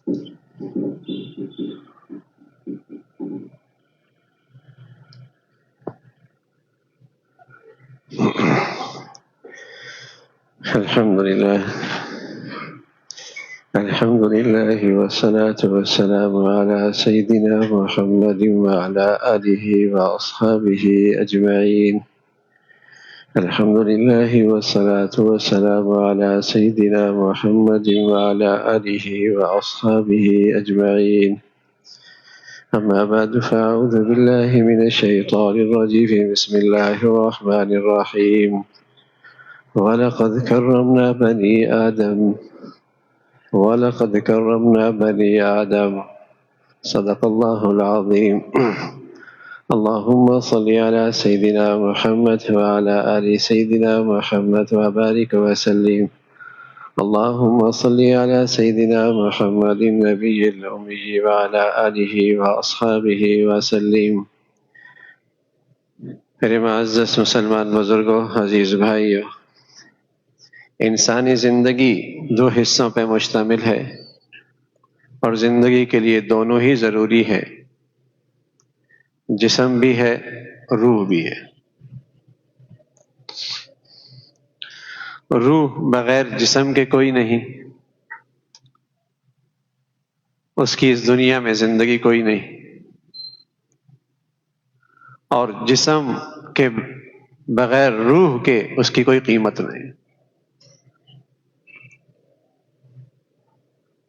الحمد لله والصلاة والسلام على سيدنا محمد وعلى آله وأصحابه أجمعين. الحمد لله والصلاة والسلام على سيدنا محمد وعلى آله وأصحابه أجمعين. أما بعد فأعوذ بالله من الشيطان الرجيم. بسم الله الرحمن الرحيم. ولقد كرمنا بني آدم صدق الله العظيم. اللهم صل على سيدنا محمد وعلى آل سيدنا محمد وبارك وسلم. اللهم صل على سيدنا محمد النبي الأمي وعلى آله وأصحابه وسلم. میرے معزز مسلمان بزرگوں، عزیز بھائیوں، انسانی زندگی دو حصوں پہ مشتمل ہے اور زندگی کے لیے دونوں ہی ضروری ہے، جسم بھی ہے، روح بھی ہے۔ روح بغیر جسم کے کوئی نہیں، اس کی اس دنیا میں زندگی کوئی نہیں، اور جسم کے بغیر روح کے اس کی کوئی قیمت نہیں۔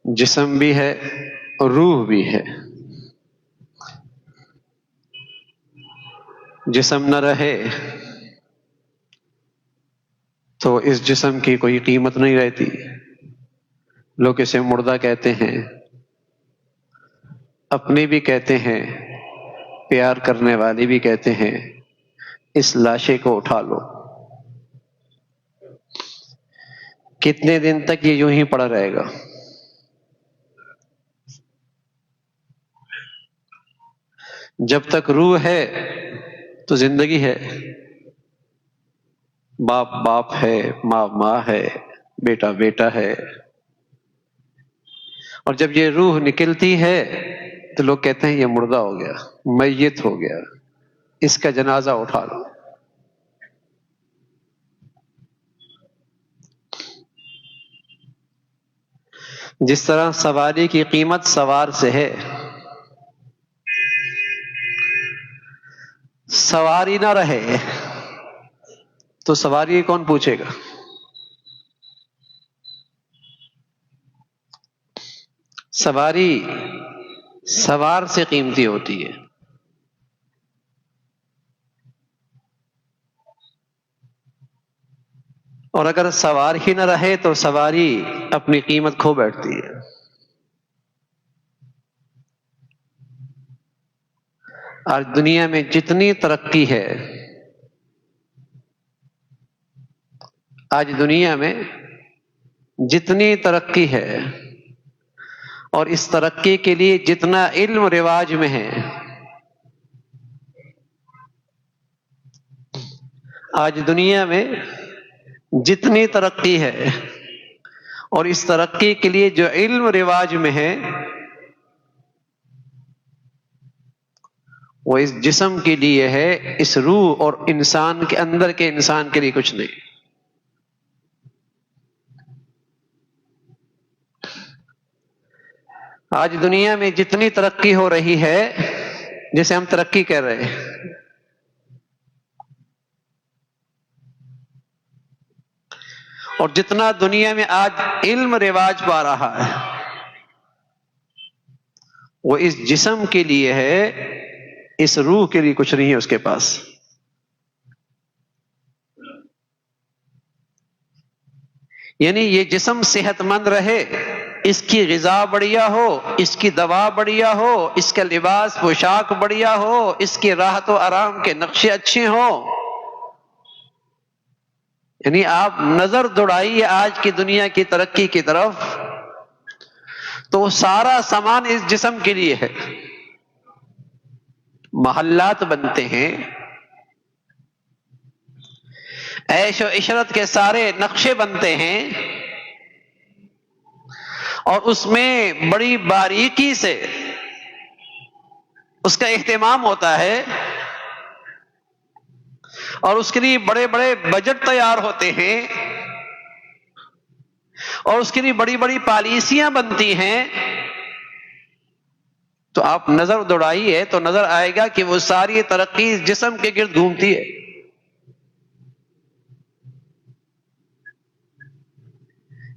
جسم بھی ہے اور روح بھی ہے۔ جسم نہ رہے تو اس جسم کی کوئی قیمت نہیں رہتی۔ لوگ اسے مردہ کہتے ہیں، اپنے بھی کہتے ہیں، پیار کرنے والے بھی کہتے ہیں اس لاشے کو اٹھا لو۔ کتنے دن تک یہ یوں ہی پڑا رہے گا؟ جب تک روح ہے تو زندگی ہے، باپ باپ ہے، ماں ماں ہے، بیٹا بیٹا ہے۔ اور جب یہ روح نکلتی ہے تو لوگ کہتے ہیں یہ مردہ ہو گیا، میت ہو گیا، اس کا جنازہ اٹھا لو۔ جس طرح سواری کی قیمت سوار سے ہے، سواری نہ رہے تو سواری کون پوچھے گا؟ سواری سوار سے قیمتی ہوتی ہے۔ اور اگر سوار ہی نہ رہے تو سواری اپنی قیمت کھو بیٹھتی ہے۔ آج دنیا میں جتنی ترقی ہے، آج دنیا میں جتنی ترقی ہے اور اس ترقی کے لیے جتنا علم رواج میں ہے، آج دنیا میں جتنی ترقی ہے اور اس ترقی کے لیے جو علم رواج میں ہے، وہ اس جسم کے لیے ہے، اس روح اور انسان کے اندر کے انسان کے لیے کچھ نہیں۔ آج دنیا میں جتنی ترقی ہو رہی ہے، جسے ہم ترقی کہہ رہے ہیں، اور جتنا دنیا میں آج علم رواج پا رہا ہے، وہ اس جسم کے لیے ہے، اس روح کے لیے کچھ نہیں ہے اس کے پاس۔ یعنی یہ جسم صحت مند رہے، اس کی غذا بڑھیا ہو، اس کی دوا بڑھیا ہو، اس کا لباس پوشاک بڑھیا ہو، اس کی راحت و آرام کے نقشے اچھے ہوں، یعنی آپ نظر دوڑائیے آج کی دنیا کی ترقی کی طرف تو سارا سامان اس جسم کے لیے ہے۔ محلات بنتے ہیں، عیش و عشرت کے سارے نقشے بنتے ہیں، اور اس میں بڑی باریکی سے اس کا اہتمام ہوتا ہے، اور اس کے لیے بڑے بڑے بجٹ تیار ہوتے ہیں، اور اس کے لیے بڑی بڑی پالیسیاں بنتی ہیں، تو آپ نظر دوڑائیے تو نظر آئے گا کہ وہ ساری ترقی جسم کے گرد گھومتی ہے۔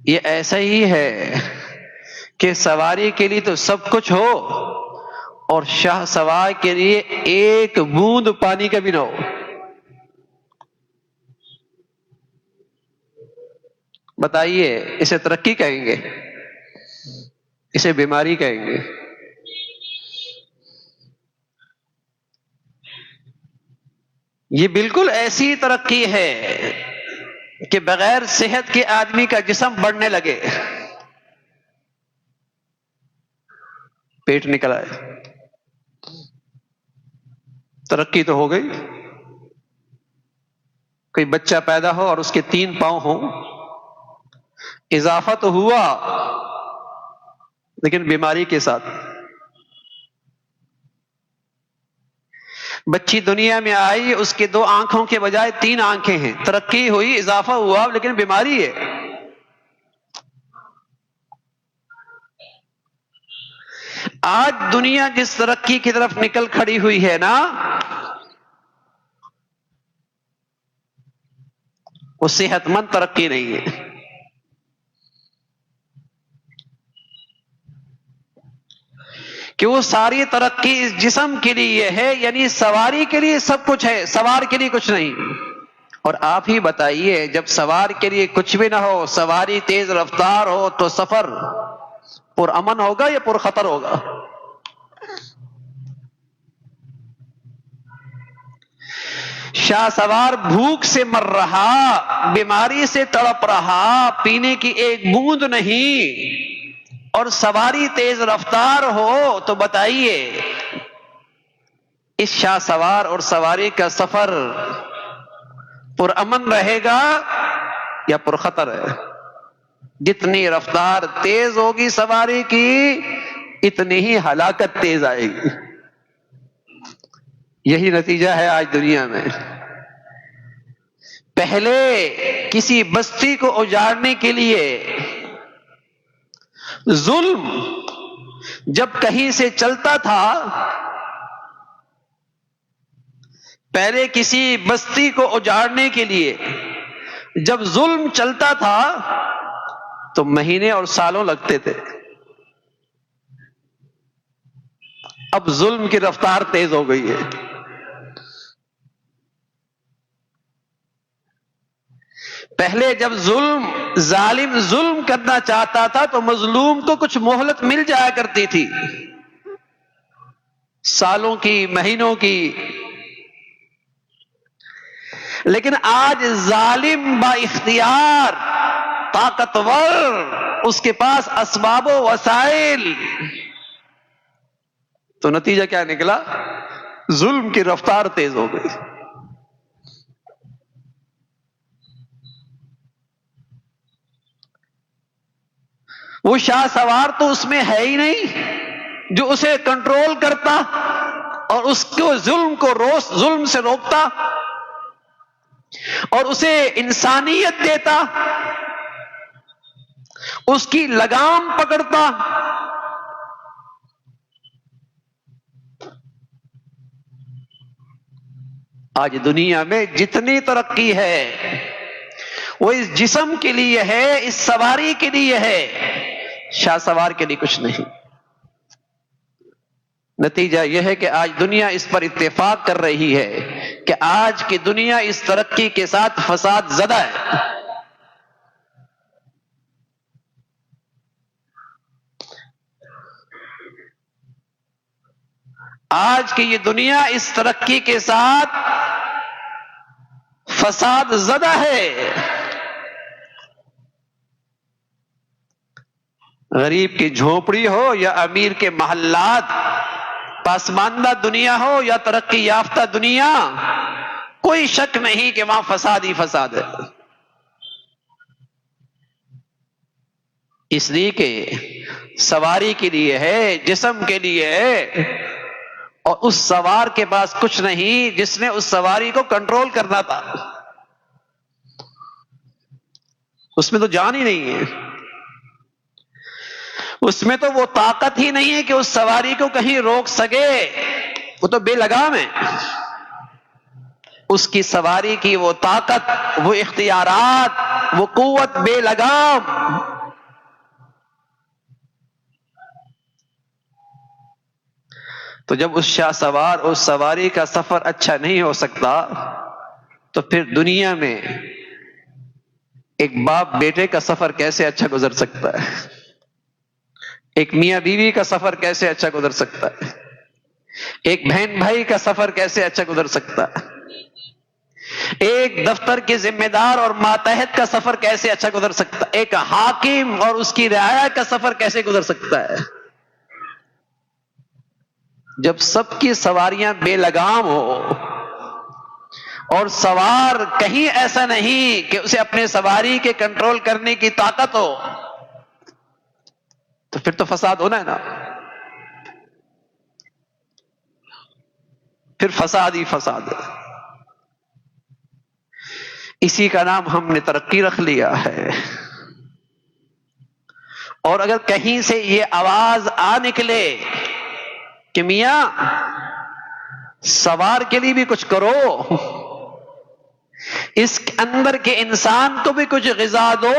یہ ایسا ہی ہے کہ سواری کے لیے تو سب کچھ ہو اور شاہ سوار کے لیے ایک بوند پانی کا بھی نہ ہو، بتائیے اسے ترقی کہیں گے؟ اسے بیماری کہیں گے؟ یہ بالکل ایسی ترقی ہے کہ بغیر صحت کے آدمی کا جسم بڑھنے لگے، پیٹ نکل آئے، ترقی تو ہو گئی۔ کوئی بچہ پیدا ہو اور اس کے 3 پاؤں ہوں، اضافہ تو ہوا لیکن بیماری کے ساتھ۔ بچی دنیا میں آئی، اس کے 2 آنکھوں کے بجائے 3 آنکھیں ہیں، ترقی ہوئی، اضافہ ہوا، لیکن بیماری ہے۔ آج دنیا جس ترقی کی طرف نکل کھڑی ہوئی ہے نا، وہ صحت مند ترقی نہیں ہے۔ کہ وہ ساری ترقی اس جسم کے لیے ہے، یعنی سواری کے لیے سب کچھ ہے، سوار کے لیے کچھ نہیں۔ اور آپ ہی بتائیے، جب سوار کے لیے کچھ بھی نہ ہو، سواری تیز رفتار ہو، تو سفر پر امن ہوگا یا پر خطر ہوگا؟ شاہ سوار بھوک سے مر رہا، بیماری سے تڑپ رہا، پینے کی ایک بوند نہیں، اور سواری تیز رفتار ہو، تو بتائیے اس شاہ سوار اور سواری کا سفر پر امن رہے گا یا پر خطر ہے؟ جتنی رفتار تیز ہوگی سواری کی، اتنی ہی ہلاکت تیز آئے گی۔ یہی نتیجہ ہے آج دنیا میں۔ پہلے کسی بستی کو اجاڑنے کے لیے ظلم جب کہیں سے چلتا تھا، پہلے کسی بستی کو اجاڑنے کے لیے جب ظلم چلتا تھا تو مہینے اور سالوں لگتے تھے۔ اب ظلم کی رفتار تیز ہو گئی ہے۔ پہلے جب ظالم ظلم کرنا چاہتا تھا تو مظلوم کو کچھ مہلت مل جایا کرتی تھی، سالوں کی، مہینوں کی۔ لیکن آج ظالم با اختیار، طاقتور، اس کے پاس اسباب و وسائل، تو نتیجہ کیا نکلا؟ ظلم کی رفتار تیز ہو گئی۔ وہ شاہ سوار تو اس میں ہے ہی نہیں جو اسے کنٹرول کرتا اور اس کو ظلم سے روکتا اور اسے انسانیت دیتا، اس کی لگام پکڑتا۔ آج دنیا میں جتنی ترقی ہے وہ اس جسم کے لیے ہے، اس سواری کے لیے ہے، شاہ سوار کے لیے کچھ نہیں۔ نتیجہ یہ ہے کہ آج دنیا اس پر اتفاق کر رہی ہے کہ آج کی دنیا اس ترقی کے ساتھ فساد زدہ ہے۔ آج کی یہ دنیا اس ترقی کے ساتھ فساد زدہ ہے۔ غریب کی جھونپڑی ہو یا امیر کے محلات، پسماندہ دنیا ہو یا ترقی یافتہ دنیا، کوئی شک نہیں کہ وہاں فساد ہی فساد ہے۔ اس لیے کہ سواری کے لیے ہے، جسم کے لیے ہے، اور اس سوار کے پاس کچھ نہیں جس نے اس سواری کو کنٹرول کرنا تھا، اس میں تو جان ہی نہیں ہے، اس میں تو وہ طاقت ہی نہیں ہے کہ اس سواری کو کہیں روک سکے، وہ تو بے لگام ہے۔ اس کی سواری کی وہ طاقت، وہ اختیارات، وہ قوت بے لگام۔ تو جب اس شاہ سوار اس سواری کا سفر اچھا نہیں ہو سکتا تو پھر دنیا میں ایک باپ بیٹے کا سفر کیسے اچھا گزر سکتا ہے؟ ایک میاں بیوی کا سفر کیسے اچھا گزر سکتا ہے؟ ایک بہن بھائی کا سفر کیسے اچھا گزر سکتا ہے؟ ایک دفتر کے ذمہ دار اور ماتحت کا سفر کیسے اچھا گزر سکتا ہے؟ ایک حاکم اور اس کی رعایا کا سفر کیسے گزر سکتا ہے؟ جب سب کی سواریاں بے لگام ہو اور سوار کہیں ایسا نہیں کہ اسے اپنے سواری کے کنٹرول کرنے کی طاقت ہو، تو پھر تو فساد ہونا ہے نا، پھر فساد ہی فساد ہے۔ اسی کا نام ہم نے ترقی رکھ لیا ہے۔ اور اگر کہیں سے یہ آواز آ نکلے کہ میاں سوار کے لیے بھی کچھ کرو، اس اندر کے انسان کو بھی کچھ غذا دو،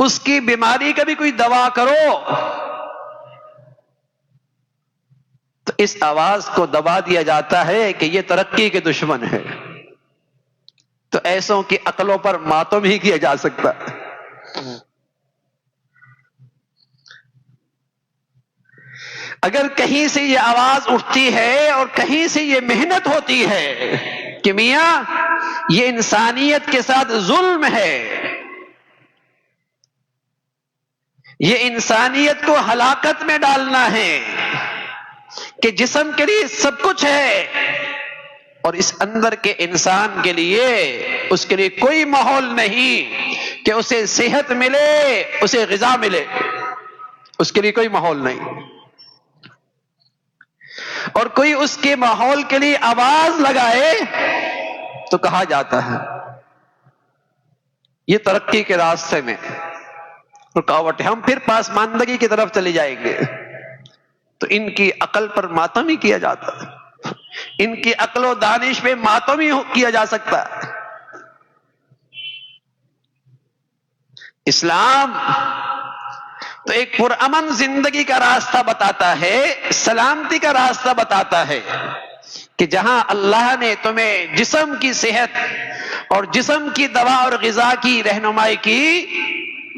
اس کی بیماری کا بھی کوئی دوا کرو، تو اس آواز کو دبا دیا جاتا ہے کہ یہ ترقی کے دشمن ہے۔ تو ایسوں کی عقلوں پر ماتم ہی کیا جا سکتا ہے۔ اگر کہیں سے یہ آواز اٹھتی ہے اور کہیں سے یہ محنت ہوتی ہے کہ میاں یہ انسانیت کے ساتھ ظلم ہے، یہ انسانیت کو ہلاکت میں ڈالنا ہے، کہ جسم کے لیے سب کچھ ہے اور اس اندر کے انسان کے لیے اس کے لیے کوئی ماحول نہیں کہ اسے صحت ملے، اسے غذا ملے، اس کے لیے کوئی ماحول نہیں، اور کوئی اس کے ماحول کے لیے آواز لگائے تو کہا جاتا ہے یہ ترقی کے راستے میں رکاوٹ ہے، ہم پھر پاسماندگی کی طرف چلے جائیں گے۔ تو ان کی عقل پر ماتم ہی کیا جاتا ہے، ان کی عقل و دانش پہ ماتم ہی کیا جا سکتا ہے۔ اسلام تو ایک پرامن زندگی کا راستہ بتاتا ہے، سلامتی کا راستہ بتاتا ہے، کہ جہاں اللہ نے تمہیں جسم کی صحت اور جسم کی دوا اور غذا کی رہنمائی کی،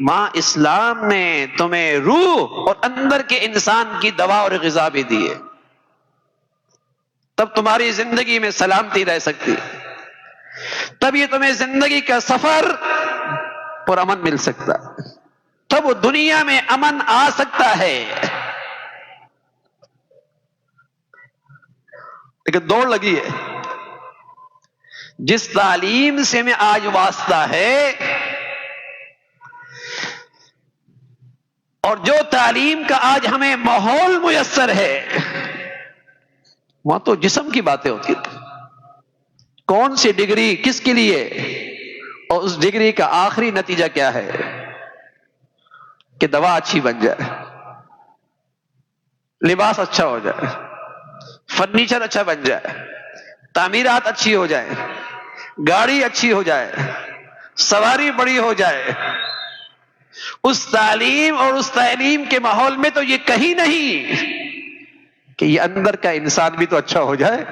ماں اسلام نے تمہیں روح اور اندر کے انسان کی دوا اور غذا بھی دی ہے، تب تمہاری زندگی میں سلامتی رہ سکتی ہے، تب یہ تمہیں زندگی کا سفر پرامن مل سکتا ہے، تب وہ دنیا میں امن آ سکتا ہے۔ لیکن دوڑ لگی ہے، جس تعلیم سے میں آج واسطہ ہے اور جو تعلیم کا آج ہمیں ماحول میسر ہے، وہاں تو جسم کی باتیں ہوتی ہیں، کون سی ڈگری کس کے لیے، اور اس ڈگری کا آخری نتیجہ کیا ہے کہ دوا اچھی بن جائے، لباس اچھا ہو جائے، فرنیچر اچھا بن جائے، تعمیرات اچھی ہو جائے، گاڑی اچھی ہو جائے، سواری بڑی ہو جائے۔ اس تعلیم اور اس تعلیم کے ماحول میں تو یہ کہیں نہیں کہ یہ اندر کا انسان بھی تو اچھا ہو جائے۔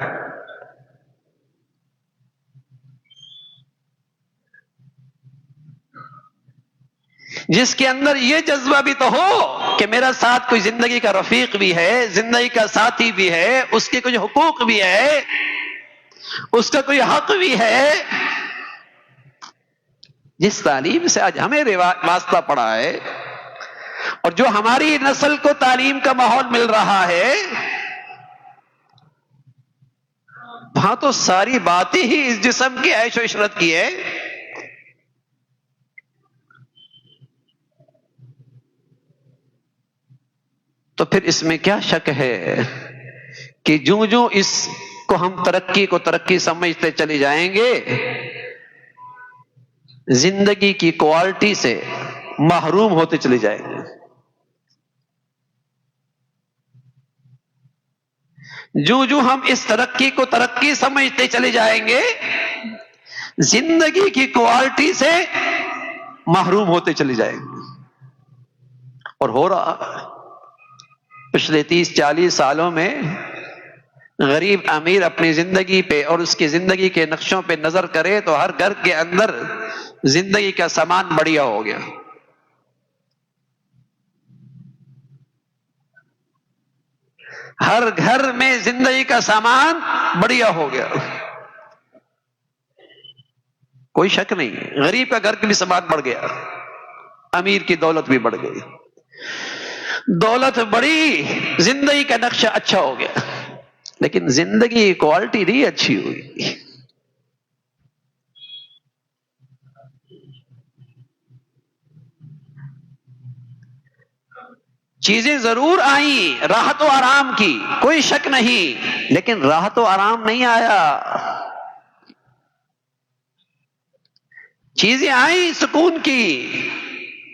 جس کے اندر یہ جذبہ بھی تو ہو کہ میرا ساتھ کوئی زندگی کا رفیق بھی ہے، زندگی کا ساتھی بھی ہے، اس کے کچھ حقوق بھی ہے، اس کا کوئی حق بھی ہے۔ جس تعلیم سے آج ہمیں واسطہ پڑا ہے اور جو ہماری نسل کو تعلیم کا ماحول مل رہا ہے، وہاں تو ساری باتیں ہی اس جسم کی عیش و عشرت کی ہے۔ تو پھر اس میں کیا شک ہے کہ جوں جوں اس کو ہم ترقی کو ترقی سمجھتے چلے جائیں گے، زندگی کی کوالٹی سے محروم ہوتے چلے جائیں گے۔ جو جو ہم اس ترقی کو ترقی سمجھتے چلے جائیں گے، زندگی کی کوالٹی سے محروم ہوتے چلے جائیں گے۔ اور ہو رہا پچھلے 30-40 سالوں میں غریب امیر اپنی زندگی پہ اور اس کی زندگی کے نقشوں پہ نظر کرے تو ہر گھر کے اندر زندگی کا سامان بڑھیا ہو گیا۔ ہر گھر میں زندگی کا سامان بڑھیا ہو گیا، کوئی شک نہیں۔ غریب کا گھر کا بھی سامان بڑھ گیا، امیر کی دولت بھی بڑھ گئی، دولت بڑی، زندگی کا نقشہ اچھا ہو گیا، لیکن زندگی کی کوالٹی نہیں اچھی ہوئی۔ چیزیں ضرور آئیں راحت و آرام کی، کوئی شک نہیں، لیکن راحت و آرام نہیں آیا۔ چیزیں آئیں سکون کی،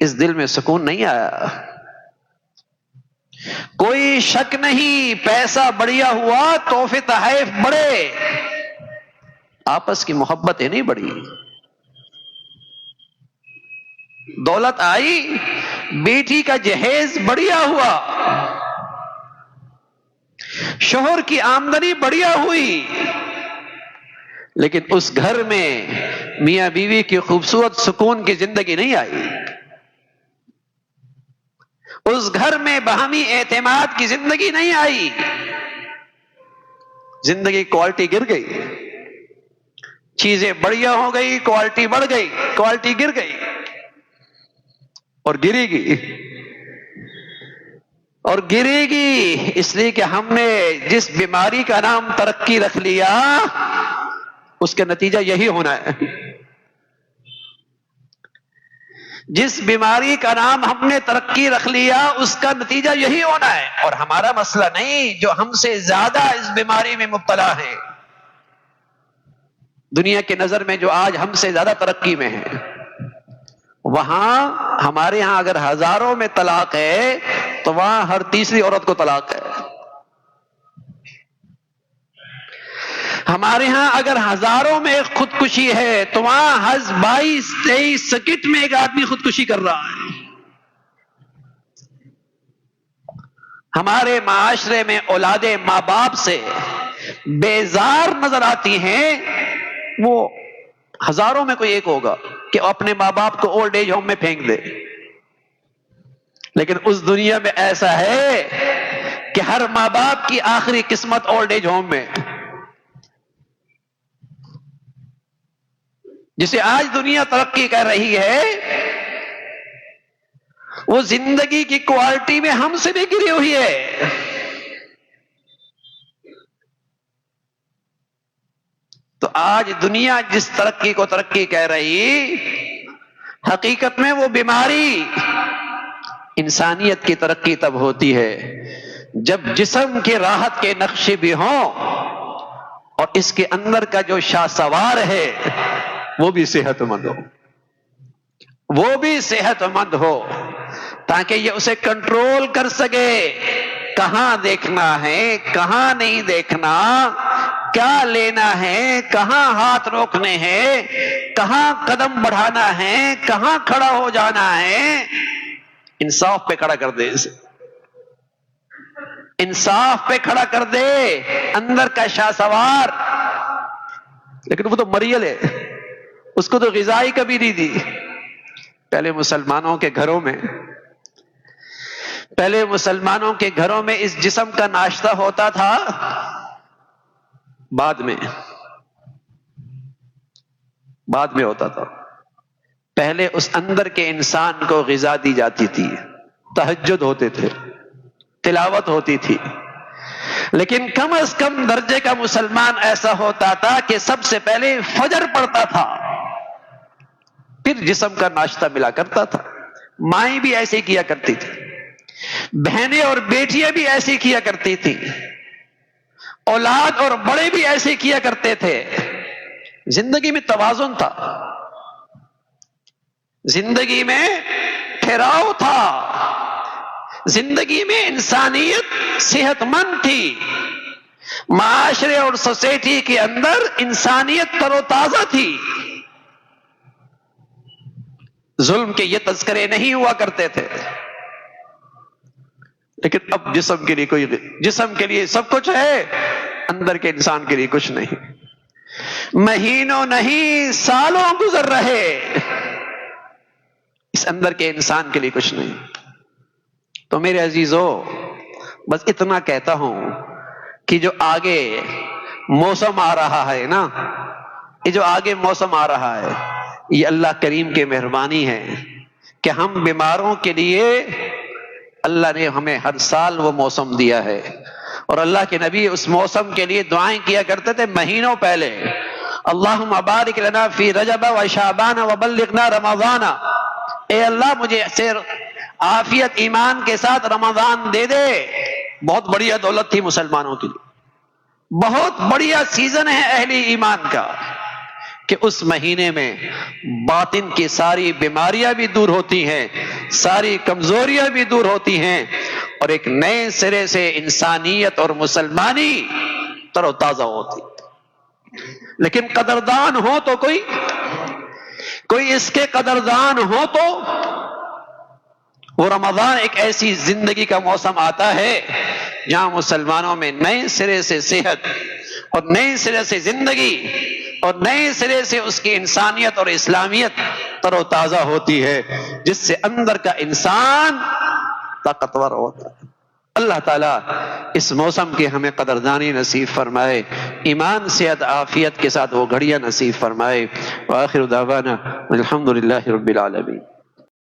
اس دل میں سکون نہیں آیا۔ کوئی شک نہیں، پیسہ بڑھیا ہوا، تحفے تحائف بڑھے، آپس کی محبتیں نہیں بڑھی۔ دولت آئی، بیٹی کا جہیز بڑھیا ہوا، شوہر کی آمدنی بڑھیا ہوئی، لیکن اس گھر میں میاں بیوی کی خوبصورت سکون کی زندگی نہیں آئی۔ اس گھر میں باہمی اعتماد کی زندگی نہیں آئی، زندگی کوالٹی گر گئی، چیزیں بڑھیا ہو گئی، کوالٹی بڑھ گئی، کوالٹی گر گئی اور گرے گی اور گرے گی، اس لیے کہ ہم نے جس بیماری کا نام ترقی رکھ لیا اس کا نتیجہ یہی ہونا ہے۔ جس بیماری کا نام ہم نے ترقی رکھ لیا اس کا نتیجہ یہی ہونا ہے۔ اور ہمارا مسئلہ نہیں، جو ہم سے زیادہ اس بیماری میں مبتلا ہیں، دنیا کی نظر میں جو آج ہم سے زیادہ ترقی میں ہیں، وہاں ہمارے ہاں اگر ہزاروں میں طلاق ہے تو وہاں ہر تیسری عورت کو طلاق ہے۔ ہمارے ہاں اگر ہزاروں میں خودکشی ہے تو وہاں 22-23 سیکنڈ میں ایک آدمی خودکشی کر رہا ہے۔ ہمارے معاشرے میں اولادیں ماں باپ سے بیزار نظر آتی ہیں، وہ ہزاروں میں کوئی ایک ہوگا کہ اپنے ماں باپ کو اولڈ ایج ہوم میں پھینک دے، لیکن اس دنیا میں ایسا ہے کہ ہر ماں باپ کی آخری قسمت اولڈ ایج ہوم میں۔ جسے آج دنیا ترقی کر رہی ہے وہ زندگی کی کوالٹی میں ہم سے بھی گری ہوئی ہے۔ تو آج دنیا جس ترقی کو ترقی کہہ رہی، حقیقت میں وہ بیماری۔ انسانیت کی ترقی تب ہوتی ہے جب جسم کے راحت کے نقشے بھی ہوں اور اس کے اندر کا جو شاہ سوار ہے وہ بھی صحت مند ہو، وہ بھی صحت مند ہو، تاکہ یہ اسے کنٹرول کر سکے، کہاں دیکھنا ہے، کہاں نہیں دیکھنا، کیا لینا ہے، کہاں ہاتھ روکنے ہیں، کہاں قدم بڑھانا ہے، کہاں کھڑا ہو جانا ہے۔ انصاف پہ کھڑا کر دے، اسے انصاف پہ کھڑا کر دے اندر کا شاہ سوار۔ لیکن وہ تو مریل ہے، اس کو تو غذائی کبھی نہیں دی۔ پہلے مسلمانوں کے گھروں میں اس جسم کا ناشتہ ہوتا تھا، بعد میں ہوتا تھا۔ پہلے اس اندر کے انسان کو غذا دی جاتی تھی، تہجد ہوتے تھے، تلاوت ہوتی تھی، لیکن کم از کم درجے کا مسلمان ایسا ہوتا تھا کہ سب سے پہلے فجر پڑھتا تھا، پھر جسم کا ناشتہ ملا کرتا تھا۔ مائیں بھی ایسے ہی کیا کرتی تھی، بہنیں اور بیٹیاں بھی ایسی کیا کرتی تھی، اولاد اور بڑے بھی ایسے کیا کرتے تھے۔ زندگی میں توازن تھا، زندگی میں ٹھہراؤ تھا، زندگی میں انسانیت صحت مند تھی، معاشرے اور سوسائٹی کے اندر انسانیت تر و تازہ تھی، ظلم کے یہ تذکرے نہیں ہوا کرتے تھے۔ لیکن اب جسم کے لیے سب کچھ ہے، اندر کے انسان کے لیے کچھ نہیں۔ مہینوں نہیں سالوں گزر رہے، اس اندر کے انسان کے لیے کچھ نہیں۔ تو میرے عزیزو، بس اتنا کہتا ہوں کہ جو آگے موسم آ رہا ہے نا، یہ جو آگے موسم آ رہا ہے، یہ اللہ کریم کی مہربانی ہے کہ ہم بیماروں کے لیے اللہ نے ہمیں ہر سال وہ موسم دیا ہے، اور اللہ کے نبی اس موسم کے لیے دعائیں کیا کرتے تھے مہینوں پہلے۔ اللہم بارک لنا فی رجب و شعبان وبلغنا رمضان، اے اللہ مجھے عافیت ایمان کے ساتھ رمضان دے دے۔ بہت بڑھیا دولت تھی مسلمانوں کے لیے، بہت بڑھیا سیزن ہے اہل ایمان کا، کہ اس مہینے میں باطن کی ساری بیماریاں بھی دور ہوتی ہیں، ساری کمزوریاں بھی دور ہوتی ہیں، اور ایک نئے سرے سے انسانیت اور مسلمانی تر و تازہ ہوتی۔ لیکن قدردان ہو تو کوئی اس کے قدردان ہو تو وہ رمضان ایک ایسی زندگی کا موسم آتا ہے جہاں مسلمانوں میں نئے سرے سے صحت اور نئے سرے سے زندگی اور نئے سرے سے اس کی انسانیت اور اسلامیت تر و تازہ ہوتی ہے، جس سے اندر کا انسان طاقتور ہوتا ہے۔ اللہ تعالیٰ اس موسم کی ہمیں قدردانی نصیب فرمائے، ایمان صحت عافیت کے ساتھ وہ گھڑیاں نصیب فرمائے۔ وآخر دعوانا الحمدللہ رب العالمین۔